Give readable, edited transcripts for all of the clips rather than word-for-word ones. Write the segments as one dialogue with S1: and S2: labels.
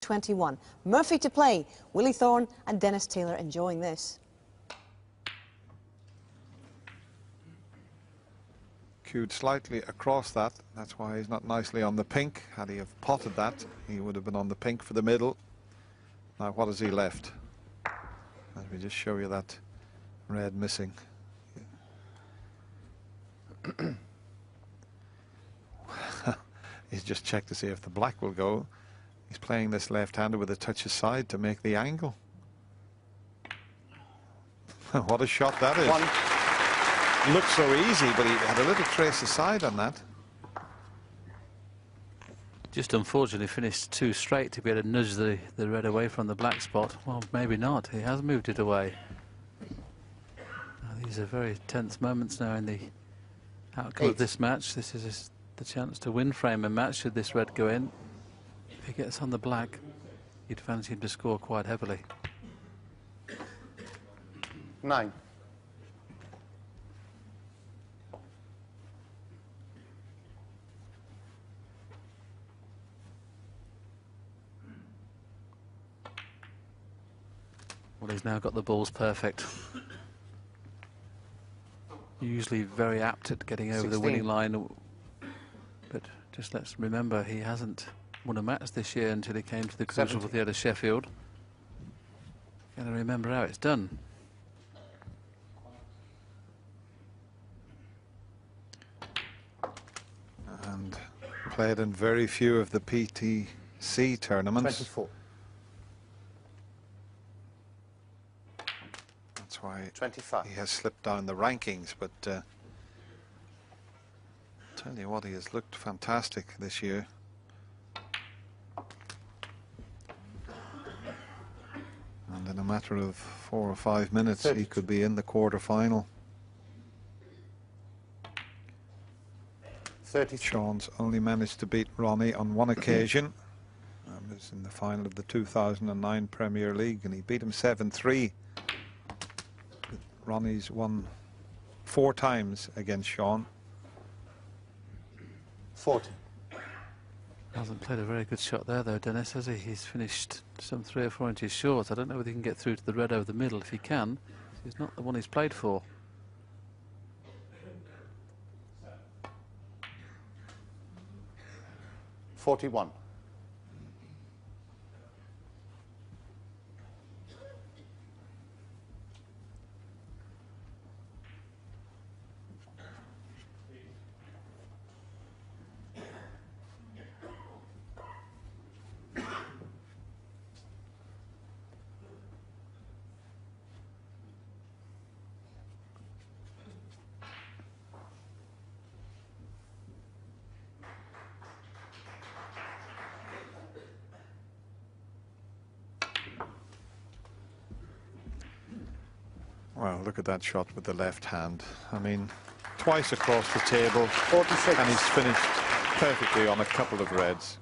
S1: 21. Murphy to play. Willie Thorne and Dennis Taylor enjoying this.
S2: Cued slightly across that. That's why he's not nicely on the pink. Had he have potted that, he would have been on the pink for the middle. Now what has he left? Let me just show you that red missing. He's just checked to see if the black will go. He's playing this left-hander with a touch aside to make the angle. What a shot that is. Looks so easy, but he had a little trace aside on that.
S3: Just unfortunately finished too straight to be able to nudge the red away from the black spot. Well, maybe not. He has moved it away. These are very tense moments now in the outcome of this match. This is the chance to win frame a match should this red go in. If he gets on the black, you'd fancy him to score quite heavily.
S4: 9.
S3: Well, he's now got the balls perfect. Usually very apt at getting over 16. The winning line. But just let's remember, he hasn't won a match this year until he came to the Crucible Theatre Sheffield. Got to remember how it's done.
S2: And played in very few of the PTC tournaments.
S4: 24.
S2: That's why
S4: 25.
S2: He has slipped down the rankings, but tell you what, he has looked fantastic this year. And in a matter of 4 or 5 minutes, 30. He could be in the quarter-final.
S4: 30.
S2: Sean's only managed to beat Ronnie on one occasion. It was in the final of the 2009 Premier League, and he beat him 7-3. Ronnie's won 4 times against Sean.
S4: 40.
S3: Hasn't played a very good shot there though, Dennis, has he? He's finished some 3 or 4 inches short. I don't know whether he can get through to the red over the middle. If he can, he's not the one he's played for.
S4: 41.
S2: Well, look at that shot with the left hand. I mean, twice across the table.
S4: 46.
S2: And he's finished perfectly on a couple of reds.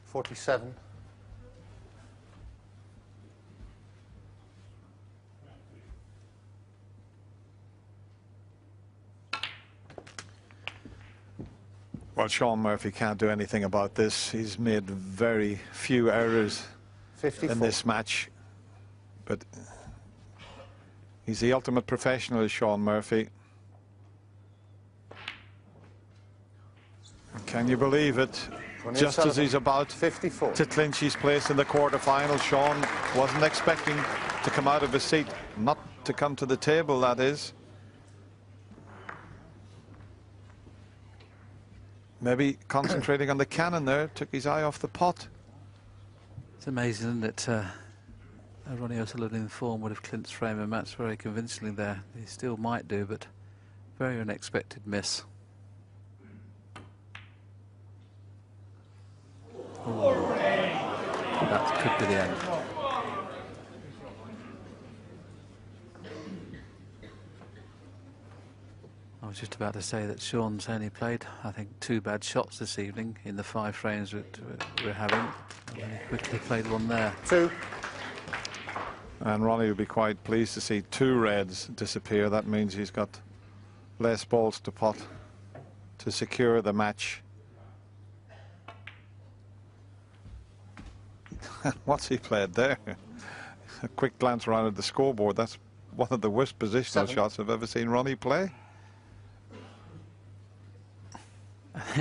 S4: 47.
S2: Well, Sean Murphy can't do anything about this. He's made very few errors
S4: 54.
S2: in this match, but he's the ultimate professional, is Sean Murphy. Can you believe it? Just as he's about
S4: 54.
S2: to clinch his place in the quarter-final, Sean wasn't expecting to come out of his seat, not to come to the table, that is. Maybe concentrating on the cannon there, took his eye off the pot.
S3: It's amazing, isn't it? Ronnie O'Sullivan in form would have clinched frame a match very convincingly there. He still might do, but very unexpected miss. Ooh. That could be the end. I was just about to say that Sean's only played, I think, 2 bad shots this evening in the 5 frames that we're having. And he quickly played one there.
S4: 2.
S2: And Ronnie would be quite pleased to see 2 reds disappear. That means he's got less balls to pot to secure the match What's he played there? A quick glance around at the scoreboard. That's one of the worst positional shots I've ever seen Ronnie play.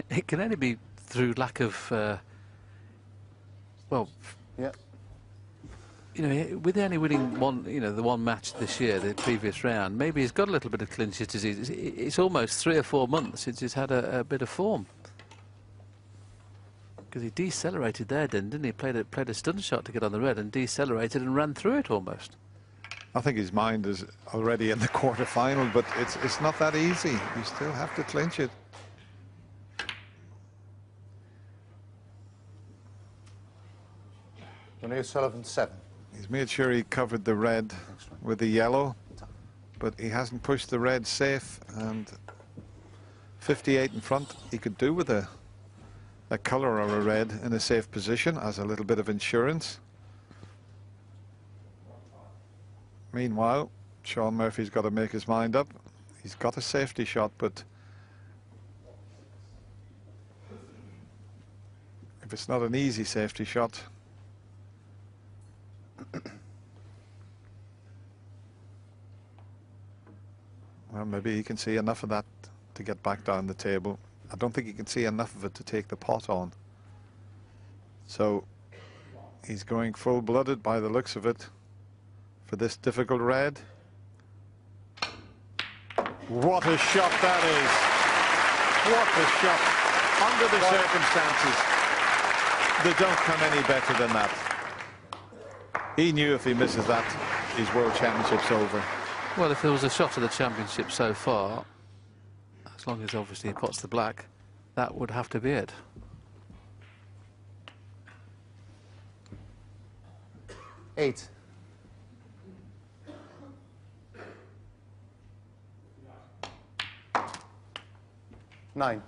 S3: It can only be through lack of, well,
S4: Yeah.
S3: you know, with only winning one, you know, the one match this year, the previous round, maybe he's got a little bit of clinches disease. It's almost 3 or 4 months since he's had a bit of form. Because he decelerated there, didn't he? Played a stun shot to get on the red and decelerated and ran through it almost.
S2: I think his mind is already in the quarter-final, but it's not that easy. You still have to clinch it.
S4: O'Sullivan 7.
S2: He's made sure he covered the red with the yellow, but he hasn't pushed the red safe, and 58 in front he could do with a colour or a red in a safe position as a little bit of insurance. Meanwhile, Sean Murphy's got to make his mind up. He's got a safety shot, but if it's not an easy safety shot, well, maybe he can see enough of that to get back down the table. I don't think he can see enough of it to take the pot on. So he's going full-blooded by the looks of it for this difficult red. What a shot that is! What a shot! Under the circumstances, they don't come any better than that. He knew if he misses that, his World Championship's over.
S3: Well, if there was a shot at the championship so far, as long as obviously he pots the black, that would have to be it.
S4: Eight. Nine.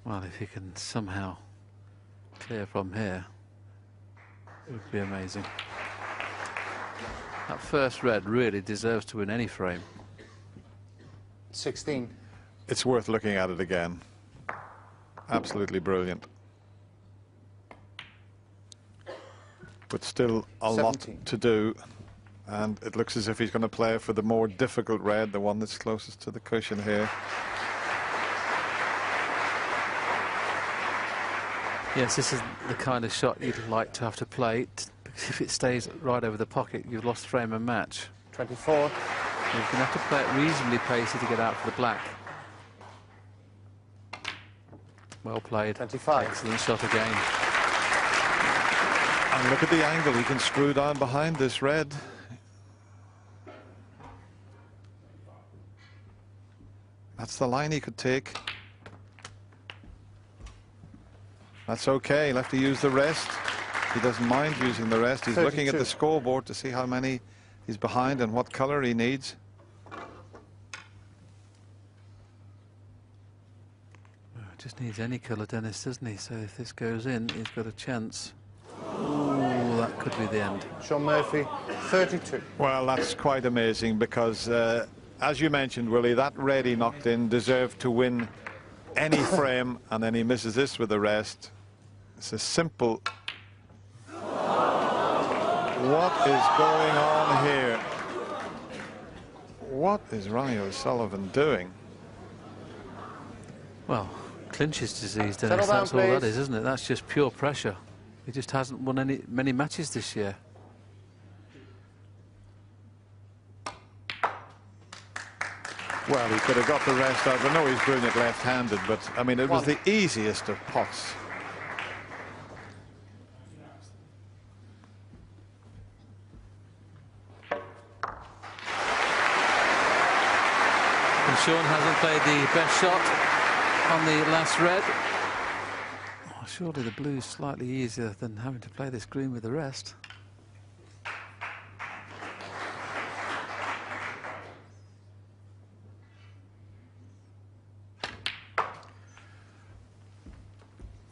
S3: Well, if he can somehow clear from here, it would be amazing. That first red really deserves to win any frame.
S4: 16.
S2: It's worth looking at it again. Absolutely brilliant. But still a
S4: 17.
S2: lot to do. And it looks as if he's going to play for the more difficult red, the one that's closest to the cushion here.
S3: Yes, this is the kind of shot you'd like to have to play, because if it stays right over the pocket, you've lost frame and match.
S4: 24.
S3: You're going to have to play it reasonably pacey to get out for the black. Well played.
S4: 25.
S3: Excellent shot again.
S2: And look at the angle. He can screw down behind this red. That's the line he could take. That's okay. He'll have to use the rest. He doesn't mind using the rest. He's
S4: 32.
S2: looking at the scoreboard to see how many he's behind and what colour he needs.
S3: Just needs any colour, Dennis, doesn't he? So if this goes in, he's got a chance. Ooh, that could be the end.
S4: Sean Murphy, 32.
S2: Well, that's quite amazing because, as you mentioned, Willie, that red he knocked in deserved to win any frame, and then he misses this with the rest. It's a simple... What is going on here? What is Ronnie O'Sullivan doing?
S3: Well, clinches disease,
S4: Settle
S3: Dennis,
S4: down,
S3: that's all that
S4: please.
S3: is, isn't it? That's just pure pressure. He just hasn't won many matches this year.
S2: Well, he could have got the rest out. I know he's brilliant left-handed, but, I mean, it was the easiest of pots.
S3: And Sean hasn't played the best shot on the last red. Oh, surely the blue's slightly easier than having to play this green with the rest.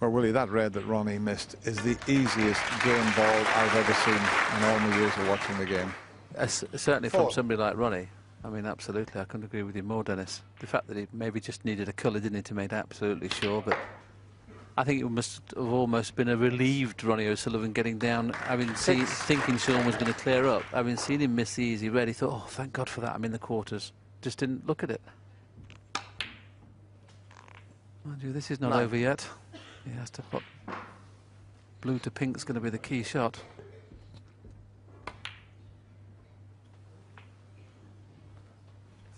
S2: Well, Willie, that red that Ronnie missed is the easiest game ball I've ever seen in all my years of watching the game.
S3: Certainly from somebody like Ronnie. I mean, absolutely, I couldn't agree with you more, Dennis. The fact that he maybe just needed a colour, didn't he, to make absolutely sure, but I think it must have almost been a relieved Ronnie O'Sullivan getting down, thinking Sean was going to clear up. Having seen him miss the easy red, he thought, oh, thank God for that, I'm in the quarters. Just didn't look at it. Mind you, this is not over yet. He has to put blue to pink's going to be the key shot.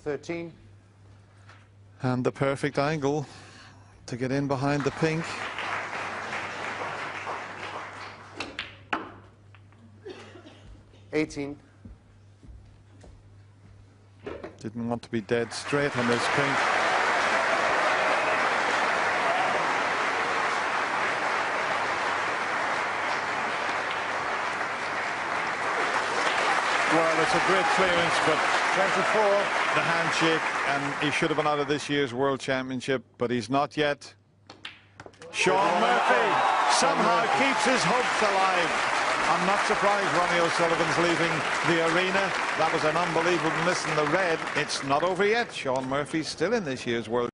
S4: $13.
S2: And the perfect angle to get in behind the pink.
S4: $18.
S2: Didn't want to be dead straight on this pink. Well, it's a great clearance, but
S4: 24.
S2: the handshake, and he should have been out of this year's World Championship, but he's not yet. Sean Murphy somehow keeps his hopes alive. I'm not surprised Ronnie O'Sullivan's leaving the arena. That was an unbelievable miss in the red. It's not over yet. Sean Murphy's still in this year's World